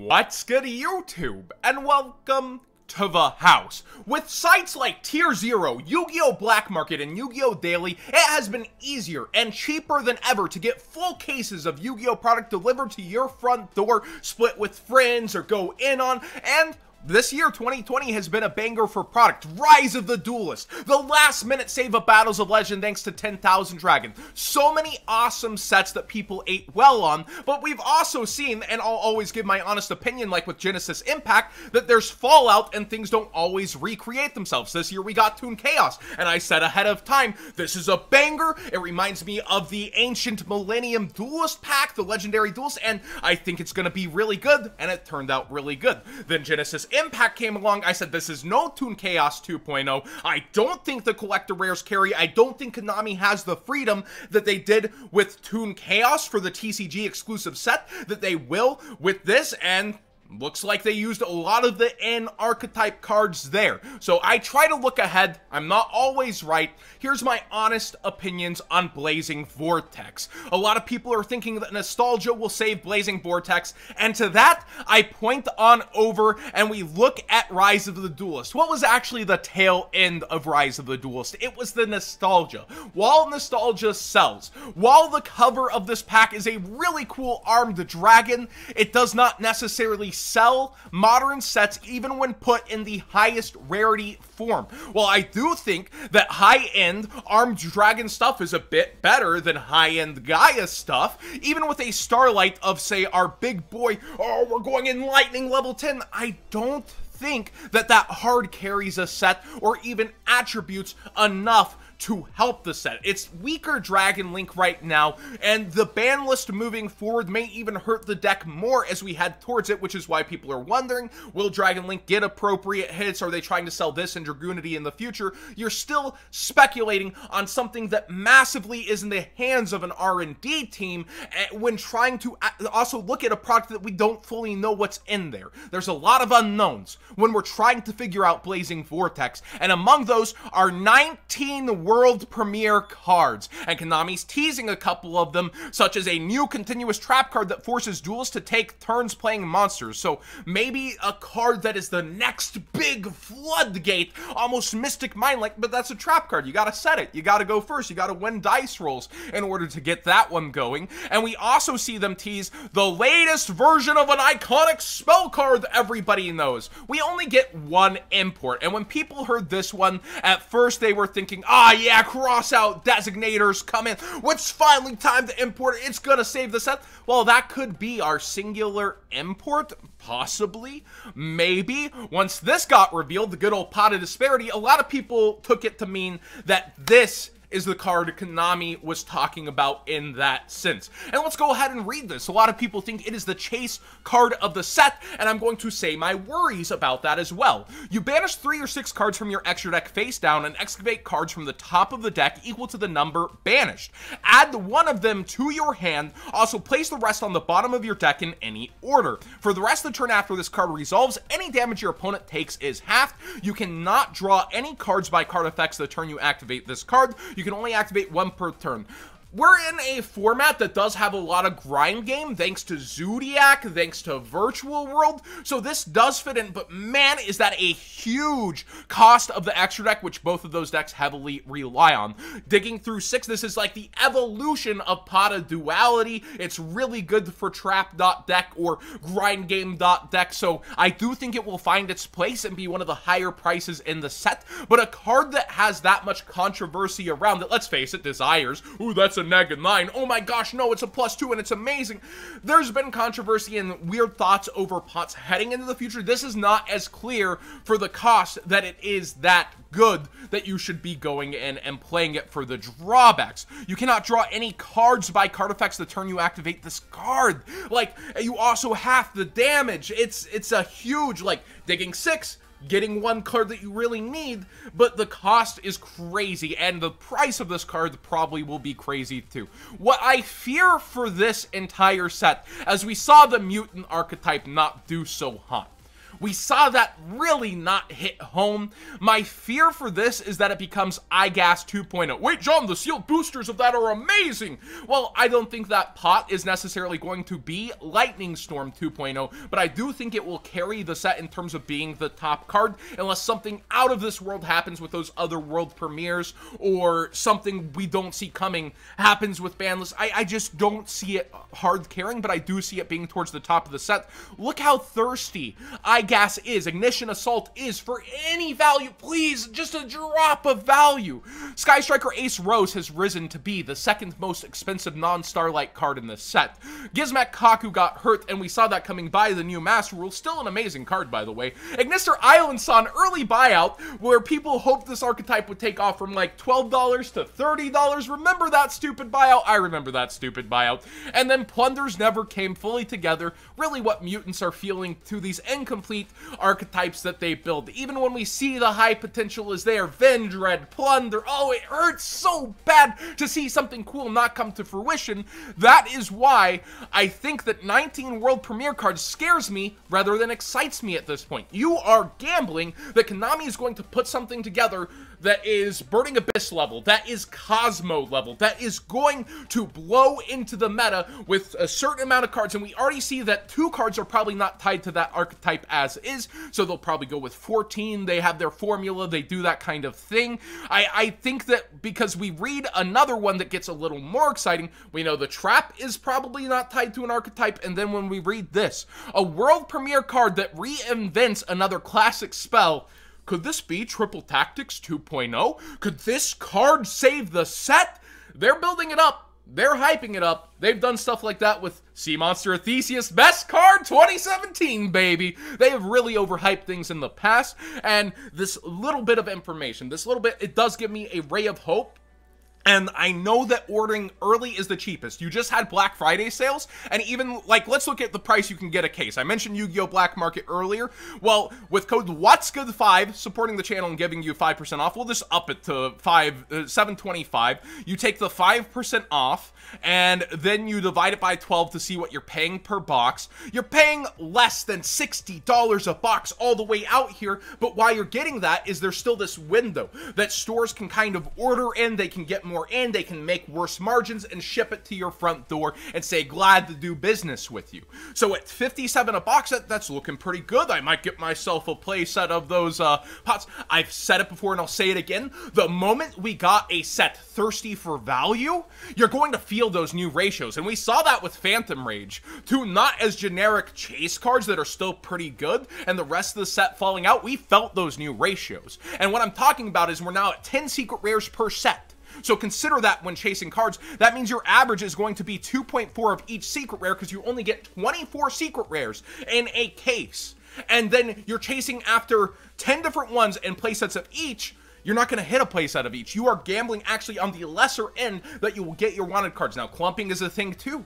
What's good, YouTube, and welcome to the house. With sites like Tier Zero, Yu-Gi-Oh! Black Market, and Yu-Gi-Oh! Daily, it has been easier and cheaper than ever to get full cases of Yu-Gi-Oh! Product delivered to your front door, split with friends, or go in on, and this year, 2020, has been a banger for product. Rise of the Duelist, the last-minute save of Battles of Legend thanks to 10,000 Dragon. So many awesome sets that people ate well on, but we've also seen, and I'll always give my honest opinion, like with Genesis Impact, that there's fallout and things don't always recreate themselves. This year we got Toon Chaos, and I said ahead of time, this is a banger. It reminds me of the Ancient Millennium Duelist pack, the Legendary Duelist, and I think it's going to be really good, and it turned out really good. Then Genesis Impact came along. I said this is no Toon Chaos 2.0. I don't think the collector rares carry. I don't think Konami has the freedom that they did with Toon Chaos for the TCG exclusive set that they will with this, and looks like they used a lot of the N archetype cards there. So I try to look ahead. I'm not always right. Here's my honest opinions on Blazing Vortex. A lot of people are thinking that nostalgia will save Blazing Vortex, and to that, I point on over and we look at Rise of the Duelist. What was actually the tail end of Rise of the Duelist? It was the nostalgia. While nostalgia sells, while the cover of this pack is a really cool armed dragon, it does not necessarily sell modern sets even when put in the highest rarity form. Well, I do think that high-end armed dragon stuff is a bit better than high-end Gaia stuff, even with a Starlight of, say, our big boy, oh, we're going in lightning level 10. I don't think that hard carries a set or even attributes enough to help the set. It's weaker Dragon Link right now, and the ban list moving forward may even hurt the deck more as we head towards it, which is why people are wondering, will Dragon Link get appropriate hits? Are they trying to sell this in Dragoonity in the future? You're still speculating on something that massively is in the hands of an R&D team when trying to also look at a product that we don't fully know what's in there. There's a lot of unknowns when we're trying to figure out Blazing Vortex, and among those are 19 world premiere cards, and Konami's teasing a couple of them, such as a new continuous trap card that forces duelists to take turns playing monsters. So maybe a card that is the next big floodgate, almost Mystic Mind-like, but that's a trap card. You gotta set it. You gotta go first. You gotta win dice rolls in order to get that one going. And we also see them tease the latest version of an iconic spell card that everybody knows. We only get one import, and when people heard this one, at first they were thinking, yeah, cross out designators, come in. It's finally time to import it. It's gonna save the set. Well, that could be our singular import, possibly, maybe. Once this got revealed, the good old pot of disparity, a lot of people took it to mean that this is the card Konami was talking about in that sense. And let's go ahead and read this. A lot of people think it is the chase card of the set, and I'm going to say my worries about that as well. You banish 3 or 6 cards from your extra deck face down and excavate cards from the top of the deck equal to the number banished. Add one of them to your hand. Also place the rest on the bottom of your deck in any order. For the rest of the turn after this card resolves, any damage your opponent takes is halved. You cannot draw any cards by card effects the turn you activate this card. You can only activate 1 per turn. We're in a format that does have a lot of grind game, thanks to Zodiac, thanks to Virtual World, so this does fit in, but man, is that a huge cost of the extra deck, which both of those decks heavily rely on. Digging through 6, this is like the evolution of Pot of Duality. It's really good for trap.deck or grind game.deck, so I do think it will find its place and be one of the higher prices in the set, but a card that has that much controversy around it, let's face it, Desires, ooh, that's a -9. Oh my gosh, no, it's a +2 and it's amazing. There's been controversy and weird thoughts over pots heading into the future. This is not as clear for the cost that it is that good that you should be going in and playing it for the drawbacks. You cannot draw any cards by card effects the turn you activate this card. Like, you also have the damage. It's a huge, like, digging 6, getting 1 card that you really need, but the cost is crazy, and the price of this card probably will be crazy too. What I fear for this entire set, as we saw the mutant archetype not do so hot, We saw that really not hit home. My fear for this is that it becomes iGas 2.0. Wait, John, the sealed boosters of that are amazing. Well, I don't think that pot is necessarily going to be Lightning Storm 2.0, but I do think it will carry the set in terms of being the top card, unless something out of this world happens with those other world premieres, or something we don't see coming happens with Banless. I just don't see it hard carrying, but I do see it being towards the top of the set. Look how thirsty iGas is, Ignition Assault is, for any value. Please, just a drop of value. Sky Striker Ace Rose has risen to be the second most expensive non-Starlight card in this set. Gizmek Kaku got hurt, and we saw that coming by the new Master Rule. Still an amazing card, by the way. Ignister Island saw an early buyout where people hoped this archetype would take off from like $12 to $30. Remember that stupid buyout? I remember that stupid buyout. And then Plunders never came fully together. Really what mutants are feeling to these incomplete archetypes that they build. Even when we see the high potential is there, Vendread, Plunder, oh, it hurts so bad to see something cool not come to fruition. That is why I think that 19 World Premiere cards scares me rather than excites me at this point. You are gambling that Konami is going to put something together that is Burning Abyss level, that is Cosmo level, that is going to blow into the meta with a certain amount of cards, and we already see that 2 cards are probably not tied to that archetype as is, so they'll probably go with 14, they have their formula, they do that kind of thing. I think that because we read another one that gets a little more exciting, we know the Trap is probably not tied to an archetype, and then when we read this, a World Premiere card that reinvents another classic spell. Could this be Triple Tactics 2.0? Could this card save the set? They're building it up. They're hyping it up. They've done stuff like that with Sea Monster Theseus. Best card 2017, baby. They have really overhyped things in the past. And this little bit of information, this little bit, it does give me a ray of hope. And I know that ordering early is the cheapest. You just had Black Friday sales, and even, like, let's look at the price you can get a case. I mentioned Yu-Gi-Oh! Black Market earlier. Well, with code What'sGood5, supporting the channel and giving you 5% off, we'll just up it to $7.25. You take the 5% off, and then you divide it by 12 to see what you're paying per box. You're paying less than $60 a box all the way out here, but why you're getting that is there's still this window that stores can kind of order in, they can get more in, they can make worse margins and ship it to your front door and say glad to do business with you. So at $57 a box, that's looking pretty good. I might get myself a play set of those pots. I've said it before and I'll say it again. The moment we got a set thirsty for value, you're going to feel those new ratios, and we saw that with Phantom Rage. 2 not as generic chase cards that are still pretty good, and the rest of the set falling out, we felt those new ratios. And what I'm talking about is we're now at 10 secret rares per set. So consider that when chasing cards. That means your average is going to be 2.4 of each secret rare because you only get 24 secret rares in a case. And then you're chasing after 10 different ones and playsets of each. You're not going to hit a playset of each. You are gambling actually on the lesser end that you will get your wanted cards. Now, clumping is a thing too.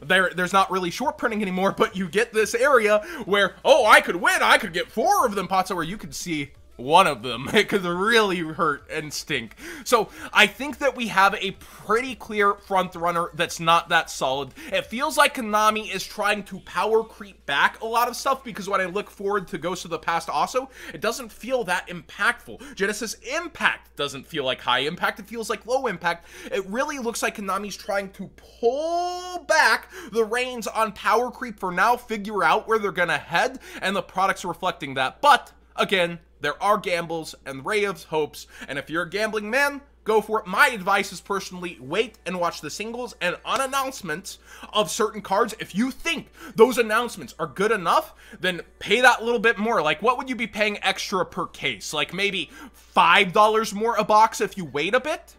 There's not really short printing anymore, but you get this area where, oh, I could win. I could get 4 of them pots where you could see one of them. It could really hurt and stink. So I think that we have a pretty clear front runner that's not that solid. It feels like Konami is trying to power creep back a lot of stuff, because when I look forward to Ghosts of the Past also, it doesn't feel that impactful. Genesis Impact doesn't feel like high impact. It feels like low impact. It really looks like Konami's trying to pull back the reins on power creep for now, figure out where they're gonna head, and the product's reflecting that. But again, there are gambles and ray of hopes, and if you're a gambling man, go for it. My advice is personally wait and watch the singles and announcements of certain cards. If you think those announcements are good enough, then pay that little bit more. Like, what would you be paying extra per case? Like maybe $5 more a box if you wait a bit?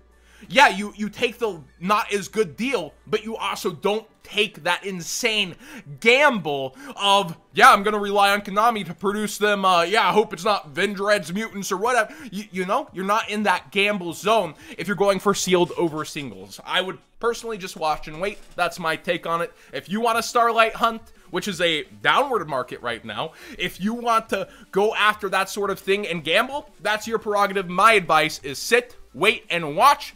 Yeah, you take the not as good deal, but you also don't take that insane gamble of, yeah, I'm gonna rely on Konami to produce them, yeah, I hope it's not Vendread's Mutants or whatever. You know, you're not in that gamble zone if you're going for sealed over singles. I would personally just watch and wait. That's my take on it. If you want a Starlight hunt, which is a downward market right now, if you want to go after that sort of thing and gamble, that's your prerogative. My advice is sit, wait, and watch,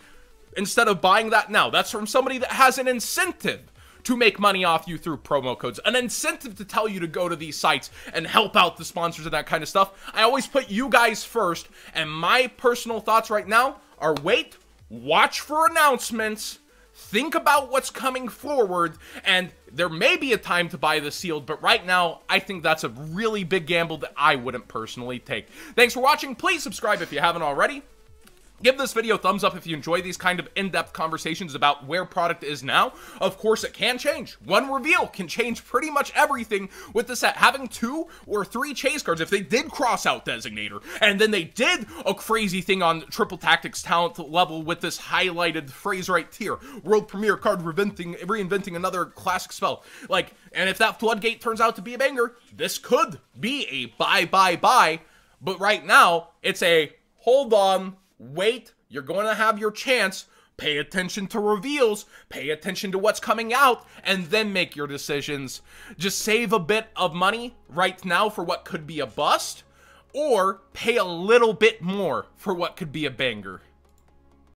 instead of buying that now. That's from somebody that has an incentive to make money off you through promo codes, an incentive to tell you to go to these sites and help out the sponsors and that kind of stuff. I always put you guys first, and my personal thoughts right now are wait, watch for announcements, think about what's coming forward, and there may be a time to buy the sealed, but right now, I think that's a really big gamble that I wouldn't personally take. Thanks for watching. Please subscribe if you haven't already. Give this video a thumbs up if you enjoy these kind of in-depth conversations about where product is now. Of course, it can change. One reveal can change pretty much everything with the set. Having 2 or 3 chase cards, if they did cross out Designator, and then they did a crazy thing on Triple Tactics talent level with this highlighted phrase right here, world premiere card reinventing another classic spell. Like, and if that Floodgate turns out to be a banger, this could be a buy. But right now, it's a hold on, wait, you're going to have your chance, pay attention to reveals, pay attention to what's coming out, and then make your decisions. Just save a bit of money right now for what could be a bust, or pay a little bit more for what could be a banger.